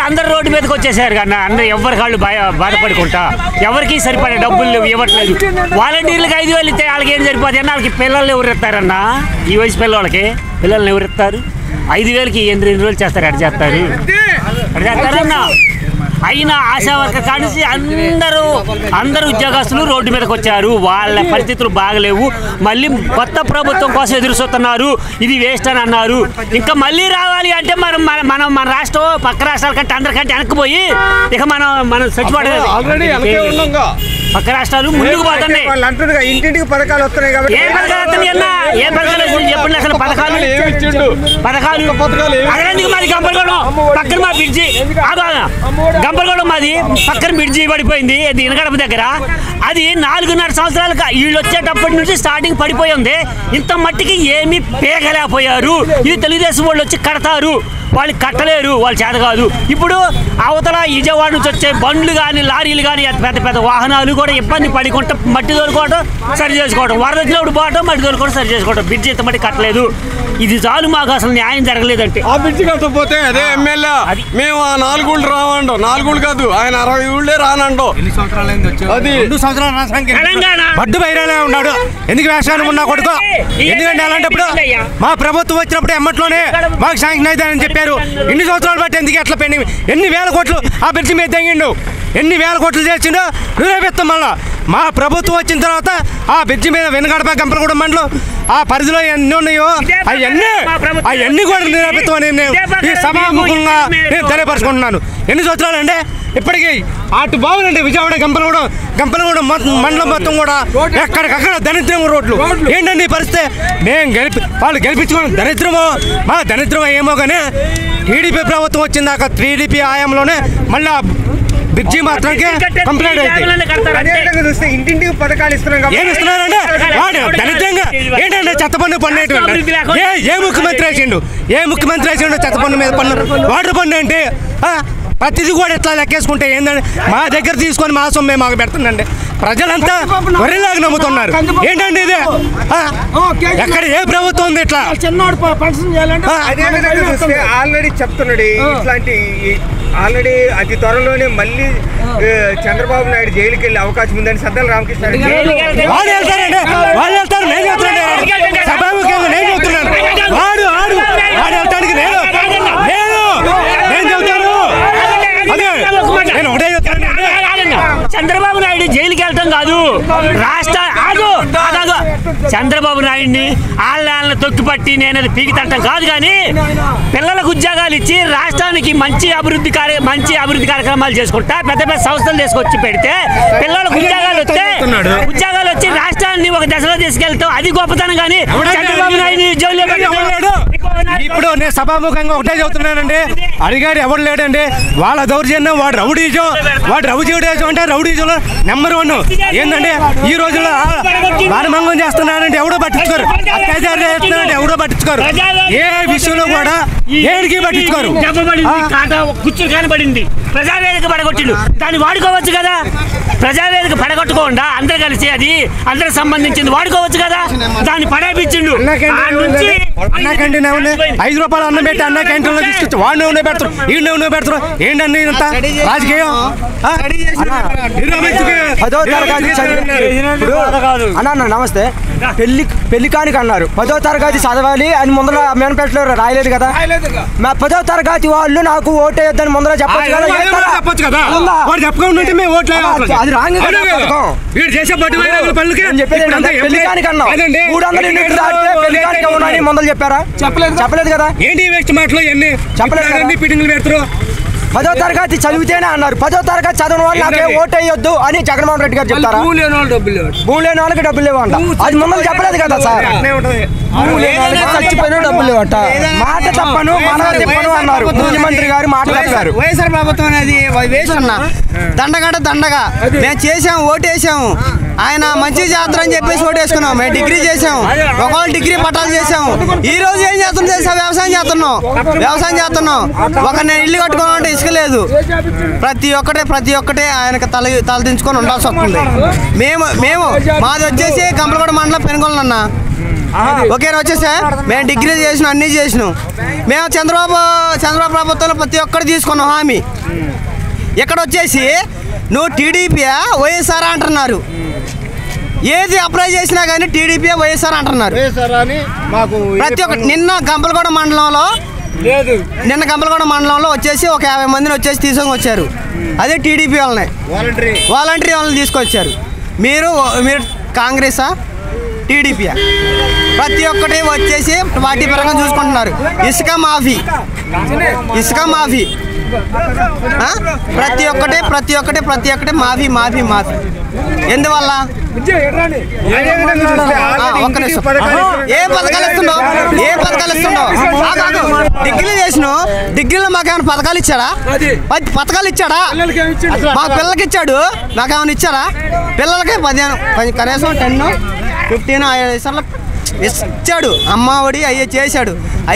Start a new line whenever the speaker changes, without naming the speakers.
అందరు రోడ్డు మీదకి వచ్చేసారు కన్నా అందరు ఎవరి కాళ్ళు బాధపడుకుంటా ఎవరికి సరిపడే డబ్బులు ఇవ్వట్లేదు వాలంటీర్లకు 5,000 ఇస్తే వాళ్ళకి ఏం సరిపోతుంది అన్న వాళ్ళకి పిల్లల్ని ఎవరు ఇస్తారన్నా ఈ వయసు పిల్లలకి పిల్లల్ని ఎవరు ఇస్తారు 5,000కి 8 రోజులు చేస్తారు ఎడ చేస్తారన్నా అయినా ఆశా వర్కర్ కానిసి అందరూ ఉద్యోగస్తులు రోడ్డు మీదకి వచ్చారు వాళ్ళ పరిస్థితులు బాగలేవు మళ్ళీ కొత్త ప్రభుత్వం కోసం ఎదురు చూస్తున్నారు ఇది వేస్ట్ అని అన్నారు ఇంకా మళ్ళీ రావాలి అంటే మన రాష్ట్రం పక్క రాష్ట్రాల కంటే అందరికంటే వెనక్కిపోయి ఇక మనం చచ్చిపోవడం పక్క రాష్ట్రాలు ముందుకు పోతున్నాయి
ఇంటింటికి పథకాలు వస్తున్నాయి కాబట్టి
ఏ పథకాలు వస్తున్నాయి అన్న ఏ పథకాలు చెప్పండి అసలు పథకాలు మాది గంపలగూడెం పక్కన మా బ్రిడ్జి గంపలగూడెం మాది పక్కన బ్రిడ్జి పడిపోయింది ఇనగడప దగ్గర అది 4.5 సంవత్సరాలుగా వీళ్ళు వచ్చేటప్పటి నుంచి స్టార్టింగ్ పడిపోయి ఉంది ఇంత మట్టికి ఏమీ పేగలేకపోయారు ఇది తెలుగుదేశం వాళ్ళు వచ్చి కడతారు వాళ్ళు కట్టలేరు వాళ్ళు చేత కాదు ఇప్పుడు అవతల విజయవాడ నుంచి వచ్చే బండ్లు కానీ లారీలు కానీ పెద్ద పెద్ద వాహనాలు కూడా ఇబ్బంది పడుకుంటూ మట్టి తోలుకోవడం సరి చేసుకోవడం వరద వచ్చినప్పుడు పోవడం మట్టి తోలుకోవడం సరి చేసుకోవడం బ్రిడ్జి ఇంత మట్టి కట్టలేదు ఇది చాలు మాకు అసలు న్యాయం జరగలేదంటే
ఆ బ్రిడ్జి కట్టకపోతే అదే ఎమ్మెల్యే మేము ఆ 4 ఊళ్ళు రావండో 4 ఊళ్ళు కాదు ఆయన 60 ఊళ్ళే రానండో అది 2 సంవత్సరాలు
బడ్డు బైరాలే ఉన్నాడు ఎందుకు వేషాలు ఉన్నా కొడుకో ఎందుకంటే అలాంటప్పుడు మా ప్రభుత్వం వచ్చినప్పుడు ఎమ్మట్లోనే మాకు శాంక్షన్ అవుతాయని చెప్పారు ఇన్ని సంవత్సరాలు బట్టి ఎందుకు ఎట్లా పెండింగ్ ఎన్ని వేల కోట్లు ఆ బ్రిడ్జి మీద తెంగిండు ఎన్ని వేల కోట్లు చేసిండో నిరూపిస్తాం మళ్ళా మా ప్రభుత్వం వచ్చిన తర్వాత ఆ బ్రిడ్జి మీద వెనగడప గంపలగూడెం మండలం ఆ పరిధిలో ఎన్ని ఉన్నాయో అవన్నీ కూడా నిరూపిస్తామని నేను ఈ సభాముఖంగా నేను తెలియపరుచుకుంటున్నాను ఎన్ని సంవత్సరాలు అంటే ఇప్పటికీ అటు బాగుందండి విజయవాడ గంపలగూడెం మండలం మొత్తం కూడా ఎక్కడికక్కడ దరిద్రం రోడ్లు ఏంటండి ఈ పరిస్థితి మేము వాళ్ళు గెలిపించుకోవడం దరిద్రమో మా దరిద్రం ఏమో కానీ టీడీపీ ప్రభుత్వం వచ్చిందాక టీడీపీ హయాంలోనే మళ్ళీ బ్రిడ్జి మాత్రానికి కంప్లైంట్ అయితే
ఇంటింటికి పథకాలు ఇస్తున్నాం
ఏమి ఇస్తున్నారంటే దరిద్రంగా ఏంటంటే చెత్త పన్ను పన్ను ఏ ముఖ్యమంత్రి వేసిండు చెత్త పన్ను మీద పన్ను వాటర్ పన్ను అంటే ప్రతిదీ కూడా ఎట్లా లెక్కేసుకుంటే ఏంటంటే మా దగ్గర తీసుకొని మా సొమ్మే మాకు పెడుతుందండి ప్రజలంతా వరిలాగా నమ్ముతున్నారు ఏంటండి ఇది ఎక్కడ ఏ ప్రభుత్వం ఉంది ఇట్లా
ఆల్రెడీ చెప్తున్నాడు ఇట్లాంటి ఆల్రెడీ అతి త్వరలోనే మళ్ళీ చంద్రబాబు నాయుడు జైలుకి వెళ్ళే అవకాశం ఉందని సద్దల రామకృష్ణ
వాళ్ళు వెళ్తారండి వాళ్ళు వెళ్తారు నేను చెప్తున్నాను సభాముఖంగా నేను చెప్తున్నాను వాడు వెళ్తానికి నేను చెబుతాను అదే నేను ఒకటే చెప్తాను
చంద్రబాబు నాయుడు జైలుకి వెళ్ళటం కాదు రాష్ట్ర చంద్రబాబు నాయుడిని వాళ్ళని తొక్కిపట్టి నేను అది పీకితట్టం కాదు కానీ పిల్లలకు ఉద్యోగాలు ఇచ్చి రాష్ట్రానికి మంచి అభివృద్ధి కార్యక్రమాలు చేసుకుంటా పెద్ద పెద్ద సంస్థలు తీసుకొచ్చి పెడితే పిల్లలకు ఉద్యోగాలు వచ్చి రాష్ట్రాన్ని ఒక దశలో తీసుకెళ్తాం అది గొప్పతనం కానీ చంద్రబాబు నాయుడిని జైల్లో పెట్టాడు.
ఇప్పుడు నేను సభాముఖంగా ఒకటే చెబుతున్నానండి అడిగాడు ఎవరు లేడండి వాళ్ళ దౌర్జన్యం వాడు రౌడీజం అంటే రౌడీజంలో నెంబర్ 1 ఏంటంటే ఈ రోజుల్లో బాణమంగం చేస్తున్నానంటే ఎవడో పట్టించుకోరు అత్యాచారం చేస్తున్నారంటే ఎవడో పట్టించుకోరు ఏ విషయంలో కూడా ఏడికి పట్టించుకోరు
కూర్చుని కనబడింది ప్రజావేదిక పడగొట్టిండు దాన్ని వాడుకోవచ్చు కదా ప్రజావేదిక పడగొట్టుకోకుండా అందరు కలిసి అది అందరికి సంబంధించింది వాడుకోవచ్చు కదా దాన్ని పడేపించిండు
అన్న క్యాంటీన్ 5 రూపాయలు అన్నం పెట్టి అన్న క్యాంటీన్లో తీసుకొచ్చి వాడిని ఉన్న పెడతారు వీడిని ఉన్న పెడతారు ఏంటండి ఇంత రాజకీయం
అన్న నమస్తే పెళ్లి కానికి అన్నారు 10వ తరగతి చదవాలి అని ముందర మేనపేటలో రాయలేదు కదా 10వ తరగతి వాళ్ళు నాకు ఓటు వేయొద్దని ముందర
చెప్పొచ్చు కదా వాడు చెప్పకుండా మేము ఓట్లు
అది రాంగ్ పెళ్లి కానికి అన్నా 300 యూనిట్లు దాటితే పెళ్లి కానికి ఉన్నాయని ముందర చెప్పారా చెప్పలేదు కదా
ఏంటి వేస్ట్ మాటలు ఇవన్నీ చెప్పలేదు ఫిట్టింగ్లు పెడతారు
10వ తరగతి చదివితేనే అన్నారు 10వ తరగతి చదవని వాళ్ళు నాకే ఓటు వేయొద్దు అని జగన్మోహన్ రెడ్డి గారు చెప్తారా భూమి లేని వాళ్ళకి డబ్బులు లేవంట అది మమ్మల్ని చెప్పలేదు కదా సార్ చచ్చిపోయినా డబ్బులు లేవంట మాట తప్పను మనవ తిప్పను అన్నారు ముఖ్యమంత్రి గారు మాట చెప్పారు
వైఎస్ఆర్ ప్రభుత్వం అనేది వేసన్న దండగా మేము చేసాము ఓటేసాము ఆయన మంచి చేస్తారు అని చెప్పేసి ఓటేసుకున్నాం మేము డిగ్రీ చేసాము ఒకవేళ డిగ్రీ పట్టాలు చేసాము ఈ రోజు ఏం చేస్తున్నాం తెలుసా వ్యవసాయం చేస్తున్నాం ఒక నేను ఇల్లు కట్టుకోవాలంటే ఇసుక లేదు ప్రతి ఒక్కటే ఆయనకు తలదించుకొని ఉండాల్సి వస్తుంది మేము మాది వచ్చేసి గంపలగూడెం మండలం పెనుగొండలన్న ఒకే వచ్చేసా మేము డిగ్రీ చేసినాం, అన్నీ చేసినాం. మేము చంద్రబాబు ప్రభుత్వంలో ప్రతి ఒక్కరు తీసుకున్నాం హామీ. ఇక్కడ వచ్చేసి నువ్వు టీడీపీయా వైఎస్ఆర్ అంటున్నారు. ఏది అప్లై చేసినా కానీ టీడీపీ వైఎస్ఆర్ అంటున్నారు. ప్రతి ఒక్క నిన్న గంపలగూడ మండలంలో వచ్చేసి ఒక 50 మందిని వచ్చేసి తీసుకొని వచ్చారు. అదే టీడీపీ వాళ్ళని వాలంటరీ వాళ్ళని తీసుకొచ్చారు. మీరు కాంగ్రెసా టీడీపీయా? ప్రతి ఒక్కటి వచ్చేసి పార్టీ పరంగా చూసుకుంటున్నారు. ఇసుక మాఫీ ప్రతి ఒక్కటి మాఫీ. ఎందువల్ల? ఒక్క నిమిషం. ఏ పథకాలు ఇస్తున్నావు? డిగ్రీలు చేసినావు. డిగ్రీలో మాకేమైనా పథకాలు ఇచ్చాడా? మా పిల్లలకి ఇచ్చాడు, నాకేమైనా ఇచ్చాడా? పిల్లలకి 15 కనీసం 10, 15 ఇచ్చాడు. అమ్మ ఒడి అయ్యే చేశాడు.